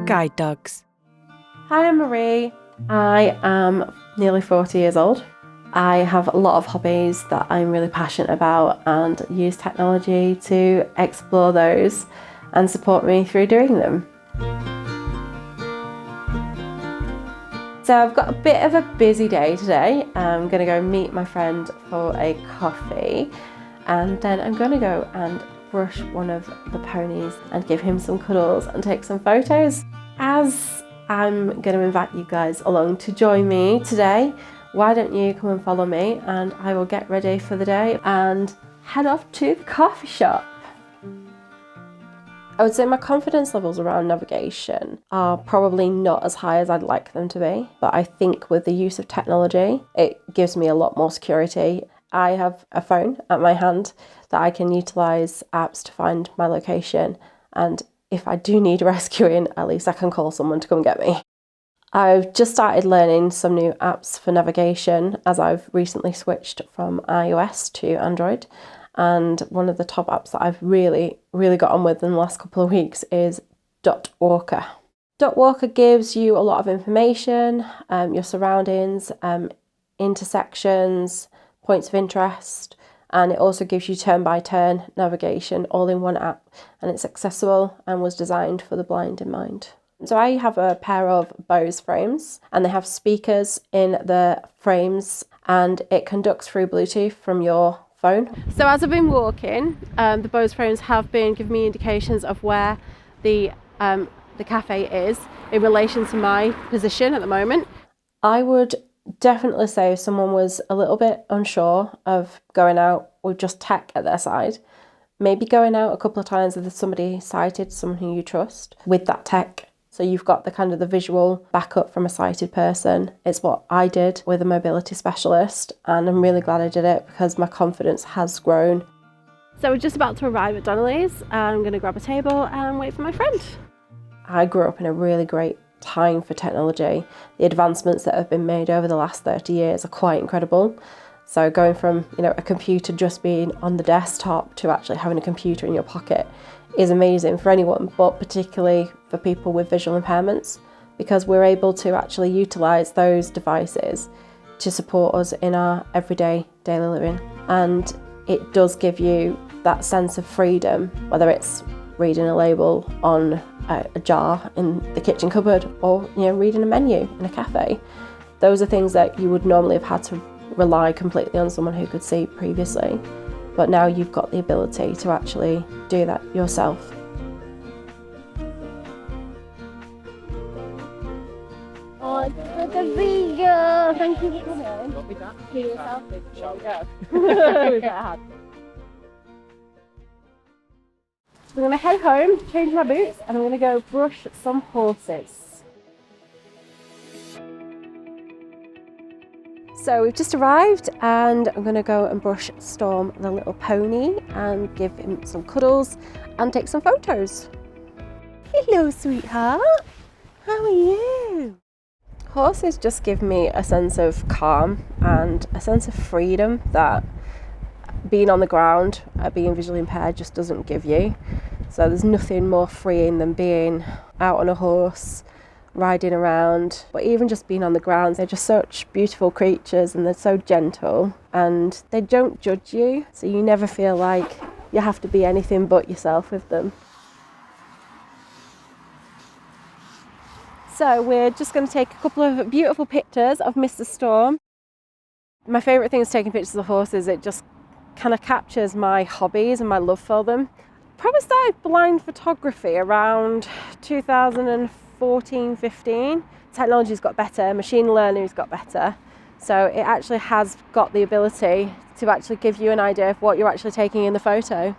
Guide dogs. Hi, I'm Marie. I am nearly 40 years old. I have a lot of hobbies that I'm really passionate about and use technology to explore those and support me through doing them. So I've got a bit of a busy day today. I'm going to go meet my friend for a coffee, and then I'm going to go and brush one of the ponies and give him some cuddles and take some photos. As I'm going to invite you guys along to join me today, why don't you come and follow me, and I will get ready for the day and head off to the coffee shop. I would say my confidence levels around navigation are probably not as high as I'd like them to be, but I think with the use of technology, it gives me a lot more security. I have a phone at my hand that I can utilise apps to find my location, and if I do need rescuing, at least I can call someone to come get me. I've just started learning some new apps for navigation as I've recently switched from iOS to Android. And one of the top apps that I've really got on with in the last couple of weeks is Dot Walker. Dot Walker gives you a lot of information, your surroundings, intersections, points of interest, and it also gives you turn-by-turn navigation all in one app, and it's accessible and was designed for the blind in mind. So I have a pair of Bose frames, and they have speakers in the frames, and it conducts through Bluetooth from your phone. So as I've been walking, the Bose frames have been giving me indications of where the cafe is in relation to my position at the moment. I would definitely say if someone was a little bit unsure of going out with just tech at their side, maybe going out a couple of times with somebody sighted, someone who you trust, with that tech. So you've got the kind of the visual backup from a sighted person. It's what I did with a mobility specialist, and I'm really glad I did it because my confidence has grown. So we're just about to arrive at Donnelly's. I'm going to grab a table and wait for my friend. I grew up in a really great time for technology. The advancements that have been made over the last 30 years are quite incredible. So going from, a computer just being on the desktop to actually having a computer in your pocket is amazing for anyone, but particularly for people with visual impairments, because we're able to actually utilise those devices to support us in our everyday daily living. And it does give you that sense of freedom, whether it's reading a label on a jar in the kitchen cupboard or reading a menu in a cafe. Those are things that you would normally have had to rely completely on someone who could see previously. But now you've got the ability to actually do that yourself. Oh, it's such a video! Thank you for coming. What was that? For yourself? Yeah. So I'm going to head home, change my boots, and I'm going to go brush some horses. So we've just arrived, and I'm going to go and brush Storm the little pony and give him some cuddles and take some photos. Hello, sweetheart. How are you? Horses just give me a sense of calm and a sense of freedom that being on the ground, being visually impaired, just doesn't give you. So there's nothing more freeing than being out on a horse, riding around, but even just being on the ground. They're just such beautiful creatures, and they're so gentle, and they don't judge you, so you never feel like you have to be anything but yourself with them. So we're just going to take a couple of beautiful pictures of Mr. Storm. My favourite thing is taking pictures of horses. It just kind of captures my hobbies and my love for them. Probably started blind photography around 2014-15. Technology's got better, machine learning's got better, so it actually has got the ability to actually give you an idea of what you're actually taking in the photo.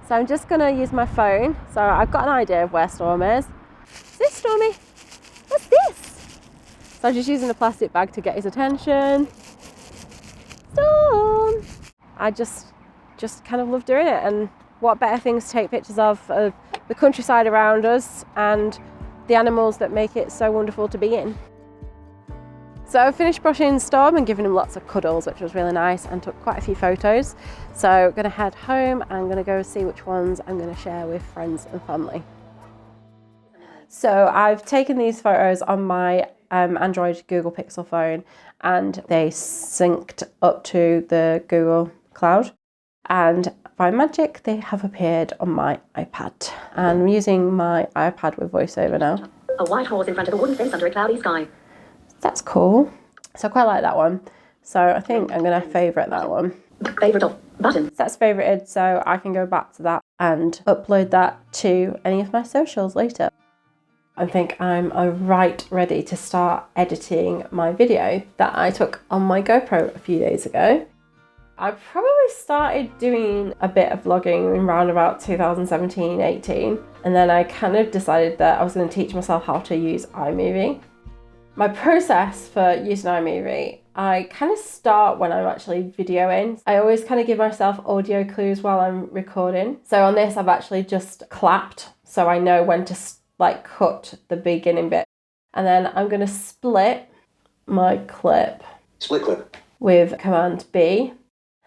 So I'm just going to use my phone. So I've got an idea of where Storm is. Is this Stormy? What's this? So I'm just using a plastic bag to get his attention. Storm! I just kind of love doing it, and what better things to take pictures of the countryside around us and the animals that make it so wonderful to be in. So I finished brushing Storm and giving him lots of cuddles, which was really nice, and took quite a few photos. So I'm going to head home and I'm going to go see which ones I'm going to share with friends and family. So I've taken these photos on my Android Google Pixel phone, and they synced up to the Google Cloud, and by magic they have appeared on my iPad. And I'm using my iPad with VoiceOver now. A white horse in front of a wooden fence under a cloudy sky. That's cool. So I quite like that one. So I think I'm going to favourite that one. Favourite off. Button. So that's favourited, so I can go back to that and upload that to any of my socials later. I think I'm right ready to start editing my video that I took on my GoPro a few days ago. I probably started doing a bit of vlogging in around about 2017-18, and then I kind of decided that I was going to teach myself how to use iMovie. My process for using iMovie, I kind of start when I'm actually videoing. I always kind of give myself audio clues while I'm recording. So on this, I've actually just clapped, so I know when to cut the beginning bit. And then I'm going to split my clip. Split clip. With Command B.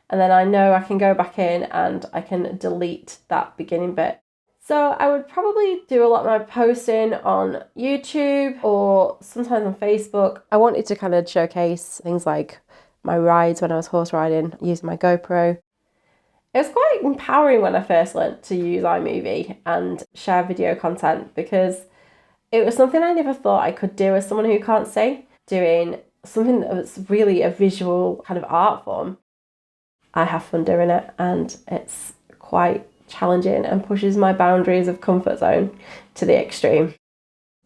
And then I know I can go back in and I can delete that beginning bit. So I would probably do a lot of my posting on YouTube or sometimes on Facebook. I wanted to kind of showcase things like my rides when I was horse riding using my GoPro. It was quite empowering when I first learnt to use iMovie and share video content, because it was something I never thought I could do as someone who can't see, doing something that was really a visual kind of art form. I have fun doing it, and it's quite challenging and pushes my boundaries of comfort zone to the extreme.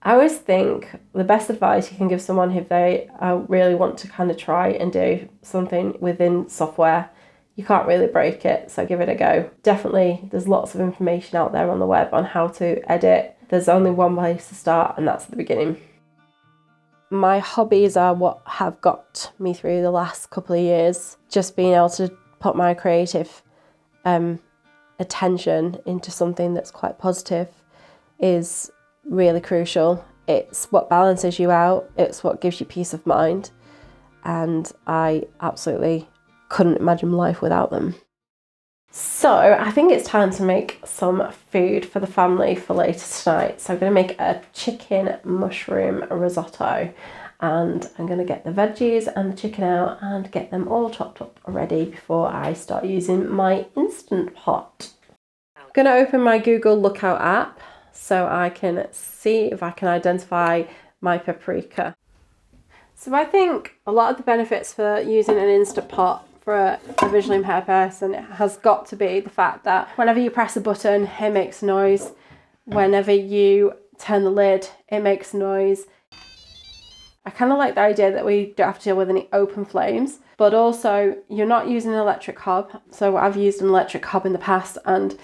I always think the best advice you can give someone if they really want to kind of try and do something within software, you can't really break it, so give it a go. Definitely, there's lots of information out there on the web on how to edit. There's only one place to start, and that's at the beginning. My hobbies are what have got me through the last couple of years. Just being able to put my creative attention into something that's quite positive is really crucial. It's what balances you out, it's what gives you peace of mind, and I absolutely couldn't imagine life without them. So I think it's time to make some food for the family for later tonight. So I'm going to make a chicken mushroom risotto, and I'm going to get the veggies and the chicken out and get them all chopped up ready before I start using my Instant Pot. I'm going to open my Google Lookout app so I can see if I can identify my paprika. So I think a lot of the benefits for using an Instant Pot for a visually impaired person has got to be the fact that whenever you press a button, it makes noise. Whenever you turn the lid, it makes noise. I kind of like the idea that we don't have to deal with any open flames, but also you're not using an electric hob. So I've used an electric hob in the past and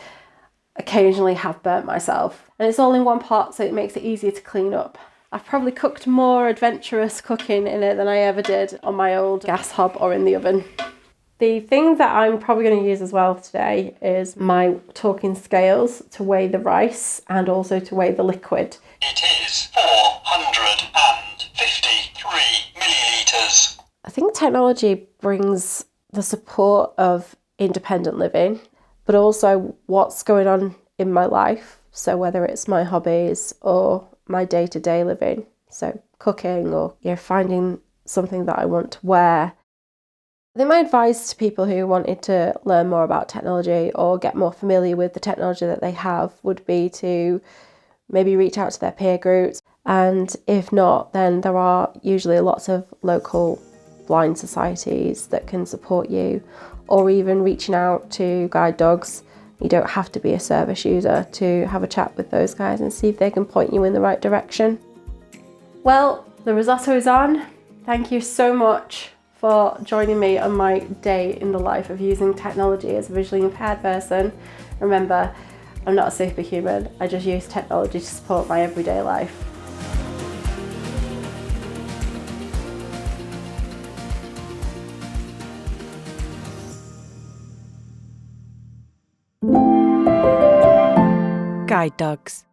occasionally have burnt myself. And it's all in one pot, so it makes it easier to clean up. I've probably cooked more adventurous cooking in it than I ever did on my old gas hob or in the oven. The thing that I'm probably going to use as well today is my talking scales to weigh the rice and also to weigh the liquid. It is 453 millilitres. I think technology brings the support of independent living, but also what's going on in my life. So whether it's my hobbies or my day-to-day living, so cooking or finding something that I want to wear. I think my advice to people who wanted to learn more about technology or get more familiar with the technology that they have would be to maybe reach out to their peer groups, and if not, then there are usually lots of local blind societies that can support you, or even reaching out to guide dogs. You don't have to be a service user to have a chat with those guys and see if they can point you in the right direction. Well, the risotto is on. Thank you so much for joining me on my day in the life of using technology as a visually impaired person. Remember, I'm not a superhuman, I just use technology to support my everyday life. Guide dogs.